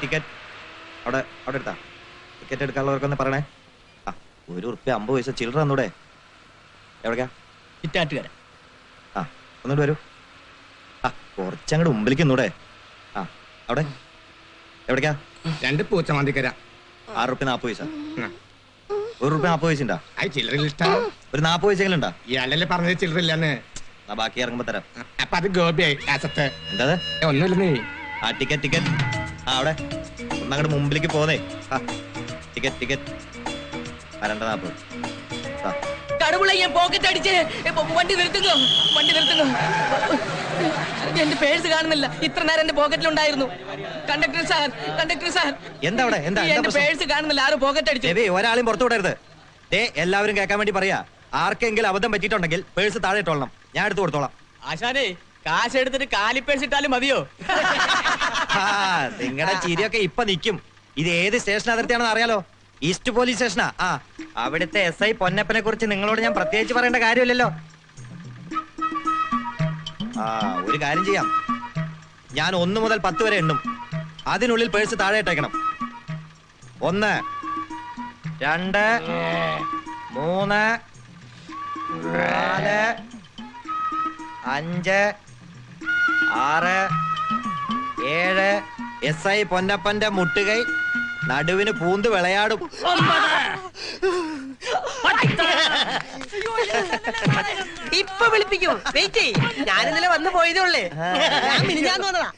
Ticket അവിടെ അവിടെ എടുത്താ. ടിക്കറ്റ് എടുക്കാനുള്ളവർക്കൊന്ന് പറയണേ. ആ, ₹1.50 ചില്ലറ തന്നൂടെ? എവിടേക്കാ? ചിറ്റാറ്റുകര. ആ, ഒന്നുകൂടി വരൂ. ആ, കുറച്ചങ്ങോട്ട് മുമ്പിലേക്ക് ഒന്നൂടെ. ആ, അവിടെ എവിടേക്കാ? 2 പൂച്ചമന്തിക്കര. ₹6.40. ₹1.40 ഉണ്ടാ? ചില്ലറിലിഷ്ട ഒരു 40 പൈസകളുണ്ടാ? ഇയാളല്ലേ പറഞ്ഞത് ചില്ലറില്ലെന്ന്. ബാക്കി ഇറങ്ങുമ്പോ തരാം. അപ്പൊ അത് ഗോപിയായി ആസത്ത്. എന്താ ഒന്നുമില്ലെന്നേ. ആ, ടിക്കറ്റ് ടിക്കറ്റ്. ആ, അവിടെ ഒന്നങ്ങോട്ട് മുമ്പിലേക്ക് പോന്നേ. ആ, ടിക്കറ്റ് ടിക്കറ്റ്. 2.40. കടുവുള്ള ഞാൻ പോക്കറ്റ് അടിച്ച് വണ്ടി നിർത്തുന്നു, വണ്ടി നിർത്തുന്നു. എന്റെ പേഴ്സ് കാണുന്നില്ല. ഇത്ര നേരം എന്റെ പോക്കറ്റിലുണ്ടായിരുന്നു. കണ്ടക്ടർ സാർ, കണ്ടക്ടർ സാർ, എന്താ അവിടെ? എന്താ എന്റെ പേഴ്സ് കാണുന്നില്ല. ആരും പോക്കറ്റ് അടിച്ചു. ഒരാളെയും പുറത്തു വിടരുത്. എല്ലാവരും കേൾക്കാൻ വേണ്ടി പറയാ. ആർക്കെങ്കിലും അബദ്ധം പറ്റിയിട്ടുണ്ടെങ്കിൽ പേഴ്സ് താഴെ ഇട്ടോളണം. ഞാൻ എടുത്തു കൊടുത്തോളാം. ആശാനെ, കാശ് എടുത്തിട്ട് കാലിപ്പേഴ്സ് ഇട്ടാലും മതിയോ? നിങ്ങളുടെ ചിരിയൊക്കെ ഇപ്പൊ നിക്കും. ഇത് ഏത് സ്റ്റേഷൻ അതിർത്തിയാണെന്ന് അറിയാലോ? ഈസ്റ്റ് പോലീസ് സ്റ്റേഷനാ. ആ, അവിടുത്തെ SI പൊന്നപ്പനെ കുറിച്ച് നിങ്ങളോട് ഞാൻ പ്രത്യേകിച്ച് പറയേണ്ട കാര്യമില്ലല്ലോ. ആ, ഒരു കാര്യം ചെയ്യാം. ഞാൻ 1 മുതൽ 10 വരെ എണ്ണും. അതിനുള്ളിൽ പേഴ്സ് താഴെ ഇട്ടേക്കണം. 1, 2, 3, 4, 5, 6, 7. SI പൊന്നപ്പന്റെ മുട്ടുകൈ നടുവിന് പൂന്ത് വിളയാടും. ഇപ്പൊ വിളിപ്പിക്കും. വെയിറ്റ് ചെയ്യ്. ഞാൻ ഇന്നലെ വന്നു പോയതേ ഉള്ളേ. ഞാൻ മിനിഞ്ഞാന്ന് വന്നതാ.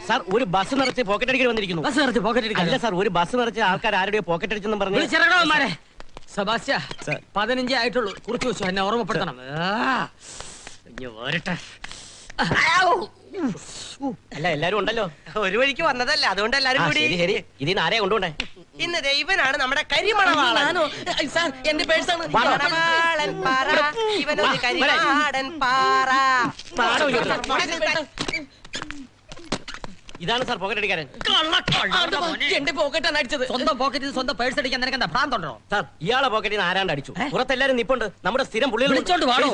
സാർ, ഒരു ബസ് നിറച്ച് പോക്കറ്റ് അടിക്കാൻ വന്നിരിക്കുന്നു. ബസ് നിറച്ച് പോക്കറ്റ് അടിക്കാൻ അല്ല സാർ, ഒരു ബസ് നിറച്ച് ആൾക്കാർ ആരുടെയോ പോക്കറ്റ് അടിച്ചെന്ന് പറഞ്ഞു. സെബാസ്റ്റ്യ, 15 ആയിട്ടുള്ളൂ. കുറിച്ച് വെച്ചു, എന്നെ ഓർമ്മപ്പെടുത്തണം. അല്ല, എല്ലാരും ഉണ്ടല്ലോ. ഒരു വഴിക്ക് വന്നതല്ല, അതുകൊണ്ട് എല്ലാരും കൂടി. ശരി, ഇതിന് ആരെയാ കൊണ്ടുപോണ്ടേ? ഇന്ന് ദൈവനാണ് നമ്മുടെ കരിമണവാളൻ. സാർ, എന്റെ പേഴ്സാണ്. ഇവനൊരു കരിമാടൻ പാറ. ഇതാണ് സാർ പോക്കറ്റ് അടിക്കാരൻ. എന്റെ പോക്കറ്റാണ് അടിച്ചത്. സ്വന്തം പോക്കറ്റിൽ സ്വന്തം പേഴ്സ് അടിക്കാൻ നിനക്ക് എന്താ ഭ്രാന്തുണ്ടോ? സാർ, ഇയാളെ പോക്കറ്റിൽ നിന്ന് ആരാണ്ട് അടിച്ചു. പുറത്തെല്ലാരും നിപ്പുണ്ട്. നമ്മുടെ സ്ഥിരം പുള്ളികൾ വിളിച്ചോണ്ട് വാടോ.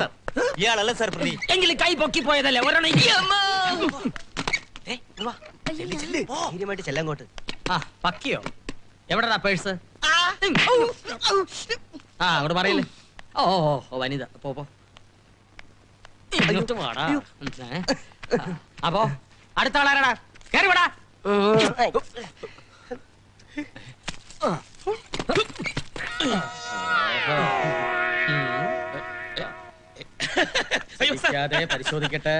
ഇയാളല്ല സാർ പ്രതി. എങ്കിലും കൈ പൊക്കി പോയതല്ലേ ഒരെണ്ണം. ധൈര്യമായിട്ട് ചെല്ലങ്ങോട്ട്. ആ, പക്കിയോ? എവിടെടാ പേഴ്സ്? ആ, അവിടെ പറയില്ലേ. ഓ, വനിത. പോ. ഇങ്ങോട്ട് വാടാ. അപ്പോ അടുത്ത ആളാരാടാ? കേറി വിടാ. പരിശോധിക്കട്ടെ.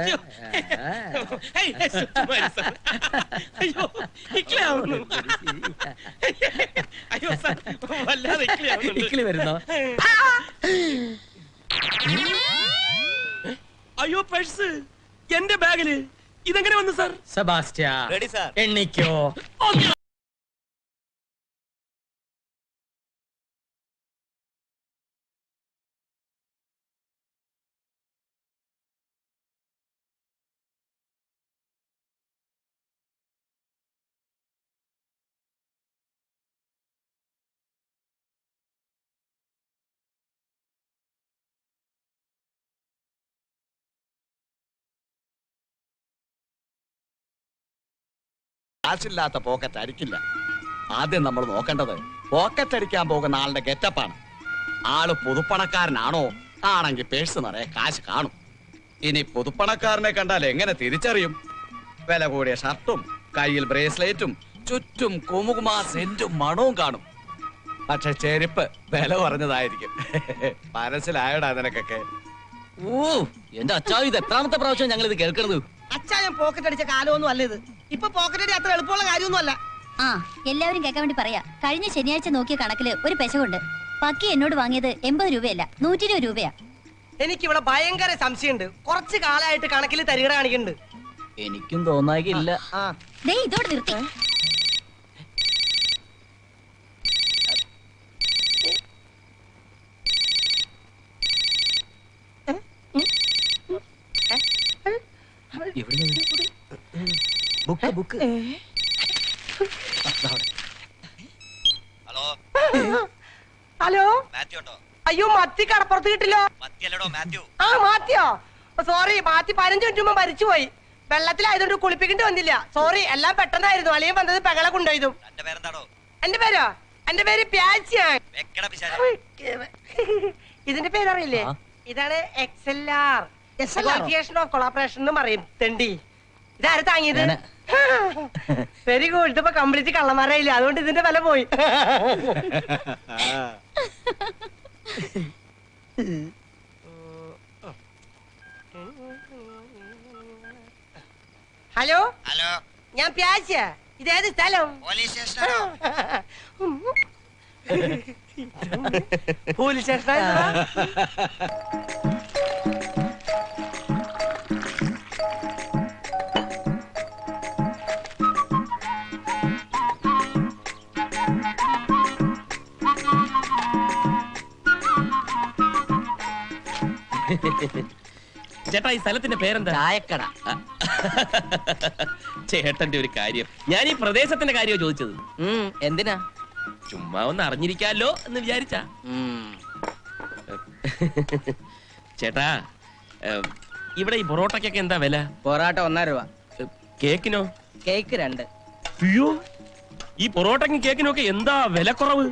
വരുന്നോ? അയ്യോ, പേഴ്സ് എന്റെ ബാഗില്. ഇതെങ്ങനെ വന്നു സാർ? സെബാസ്റ്റ്യ, എണ്ണിക്കോ. കാശില്ലാത്ത പോക്കറ്റ് അടിക്കില്ല. ആദ്യം നമ്മൾ നോക്കേണ്ടത് പോക്കറ്റ് അടിക്കാൻ പോകുന്ന ആളുടെ ഗെറ്റപ്പാണ്. ആള് പുതുപ്പണക്കാരനാണോ? ആണെങ്കിൽ പേഴ്സ് നിറയെ കാശ് കാണും. ഇനി പുതുപ്പണക്കാരനെ കണ്ടാൽ എങ്ങനെ തിരിച്ചറിയും? വില കൂടിയ ഷർട്ടും കയ്യിൽ ബ്രേസ്ലെറ്റും ചുറ്റും കുമുകുമാ സെന്റും മണവും കാണും. പക്ഷെ ചെരുപ്പ് വില കുറഞ്ഞതായിരിക്കും. മനസ്സിലായോടാ നിനക്കൊക്കെ? എന്റെ അച്ഛാ, ഇത് എത്രാമത്തെ പ്രാവശ്യം ഞങ്ങൾ ഇത് കേൾക്കണത്? അച്ഛാ, ഞാൻ പോക്കറ്റ് അടിച്ച കാലമൊന്നും അല്ല ഇത്. ഇപ്പൊ പോക്കറ്റ് അടി അത്ര എളുപ്പമുള്ള കാര്യമൊന്നും അല്ല. ആ, എല്ലാവരും കേൾക്കാൻ വേണ്ടി പറയാ. കഴിഞ്ഞ ശനിയാഴ്ച നോക്കിയ കണക്കില് ഒരു പെശകുണ്ട്. പക്കി എന്നോട് വാങ്ങിയത് 80 രൂപയല്ല, 120 രൂപയാ. എനിക്കിവിടെ ഭയങ്കര സംശയമുണ്ട്. കുറച്ച് കാലമായിട്ട് കണക്കിൽ തരികട കാണിക്കുന്നുണ്ട്. എനിക്കും തോന്നാകില്ല. ഇതോടെ നിർത്തി. ഹലോ, അയ്യോ, മത്തി കടപ്പുറത്ത് കിട്ടില്ലോ. ആ, മാത്തിയോ? സോറി, മാത്തി 15 മിനിറ്റ് മുമ്പ് മരിച്ചുപോയി. വെള്ളത്തിലായതുകൊണ്ട് കുളിപ്പിക്കേണ്ടി വന്നില്ല. സോറി, എല്ലാം പെട്ടെന്നായിരുന്നു. അളിയൻ വന്നത് പെങ്ങളെ കൊണ്ടുപോയതും. എന്റെ പേരോ? എന്റെ പേര് പ്യാച്ചിയാണ്. ഇതിന്റെ പേരറിയില്ലേ? ഇതാണ് XLR, ഓഫ് കൊളാബറേഷൻ എന്ന് പറയും. തെണ്ടി, ഇതാര് താങ്ങിയത്? Very good. ഇതിപ്പോ കംപ്ലീറ്റ് കള്ളന്മാരായില്ല, അതുകൊണ്ട് ഇതിന്റെ വില പോയി. ഹലോ ഹലോ, ഞാൻ പ്യാച്ച. ഇതേത് സ്ഥലം? Police station. Police station. ചേട്ടാ, ഈ സ്ഥലത്തിന്റെ പേരെന്താ? ചായക്കട. ചേട്ടന്റെ ഒരു കാര്യം, ഞാൻ ഈ പ്രദേശത്തിന്റെ കാര്യമാണ് ചോദിച്ചത്. എന്തിനാ? ചുമ്മാ ഒന്ന് അറിഞ്ഞിരിക്കാലോ എന്ന് വിചാരിച്ചാ. ചേട്ടാ, ഇവിടെ ഈ പൊറോട്ടക്കൊക്കെ എന്താ വില? പൊറോട്ട 1 രൂപ. കേക്കിനോ? കേക്ക് 2. അയ്യോ, ഈ പൊറോട്ടക്കും കേക്കിനും ഒക്കെ എന്താ വില കുറവ്?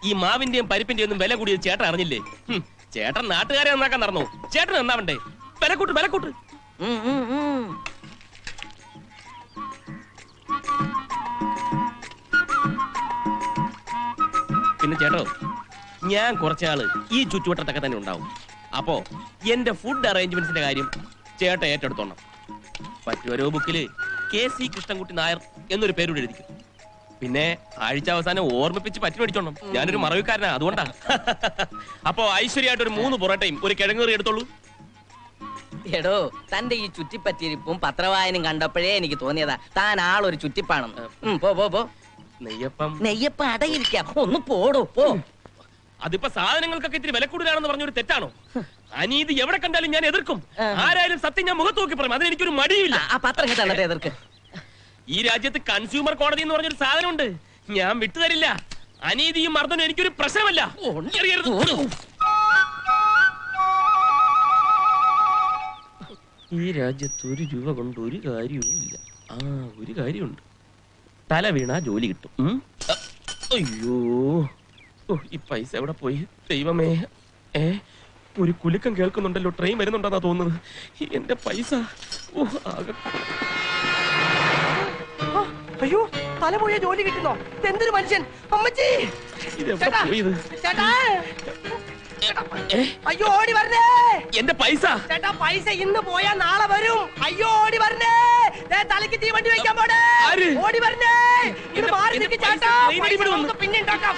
ഈ മാവിന്റെയും പരിപ്പിന്റെയും ഒന്നും വില കൂടിയത് ചേട്ടൻ അറിഞ്ഞില്ലേ? ചേട്ടൻ നാട്ടുകാരെ നന്നാക്കാൻ നടന്നു. ചേട്ടൻ നന്നാവണ്ടേ? വിലക്കൂട്ട്, വിലക്കൂട്ട്. പിന്നെ ചേട്ടോ, ഞാൻ കുറച്ചാള് ഈ ചുറ്റുവട്ടത്തൊക്കെ തന്നെ ഉണ്ടാവും. അപ്പോ എന്റെ ഫുഡ് അറേഞ്ച്മെന്റ്സിന്റെ കാര്യം ചേട്ടൻ ഏറ്റെടുത്തോണം. പറ്റുവരോ ബുക്കില് KC കൃഷ്ണൻകുട്ടി നായർ എന്നൊരു പേരൂടെ എഴുതിക്കും. പിന്നെ ആഴ്ച അവസാനം ഓർമ്മിപ്പിച്ച് പറ്റി മേടിച്ചോണം. ഞാനൊരു മറവിക്കാരനാ, അതുകൊണ്ടാ. അപ്പോ ഐശ്വര്യമായിട്ട് ഒരു 3 പൊറോട്ടയും ഒരു കിഴങ്ങേറി എടുത്തോളൂ. എടോ, തന്റെ ഈ ചുറ്റിപ്പറ്റിയിരിപ്പും പത്രവായനും കണ്ടപ്പോഴേ എനിക്ക് തോന്നിയതാ താൻ ആളൊരു ചുറ്റിപ്പാണെന്ന്. പോ. നെയ്യപ്പം അടയിരിക്കാം, ഒന്ന് പോടോ, പോ. അതിപ്പോ സാധനങ്ങൾക്കൊക്കെ ഇത്തിരി വില കൂടുതലാണെന്ന് പറഞ്ഞൊരു തെറ്റാണോ? അനീതി എവിടെ കണ്ടാലും ഞാൻ എതിർക്കും. ആരായാലും സത്യം ഞാൻ മുഖത്ത് നോക്കി പറയും. അതിനെനിക്കൊരു മടിയില്ല. ആ പത്രം കേട്ടെ എതിർക്ക്. ഈ രാജ്യത്ത് കൺസ്യൂമർ കോടതി എന്ന് പറഞ്ഞൊരു സാധനമുണ്ട്. ഞാൻ വിട്ടുതരില്ല. അനീതിയും മർദ്ദനും എനിക്കൊരു പ്രശ്നമല്ല. ഈ രാജ്യത്ത് 1 രൂപ കൊണ്ട് ഒരു കാര്യവും ഇല്ല. ഒരു കാര്യമുണ്ട്, തല വീണാ ജോലി കിട്ടും. അയ്യോ, ഈ പൈസ എവിടെ പോയി ദൈവമേ? ഒരു കുലുക്കം കേൾക്കുന്നുണ്ടല്ലോ. ട്രെയിൻ വരുന്നുണ്ടെന്നാ തോന്നുന്നത്. എന്റെ പൈസ ആകെ. അയ്യോ, തല പോയ ജോലി കിട്ടുന്നോ? എന്തൊരു മനുഷ്യൻ! അമ്മച്ചി, ഇതെവിടെ പോയത്? ചേട്ടാ, അയ്യോ ഓടി വരണേ! എന്റെ പൈസ ചേട്ടാ, പൈസ ഇന്ന് പോയാ നാളെ വരും. അയ്യോ ഓടി വരണേ! തലക്ക് തീ വണ്ടി വെക്കാൻ പോടേ! ഓടി വരണേ! ഇത് മാറി നിൽക്ക് ചേട്ടാ, പൈസ നമുക്ക് പിന്നെ ഉണ്ടാക്കാം.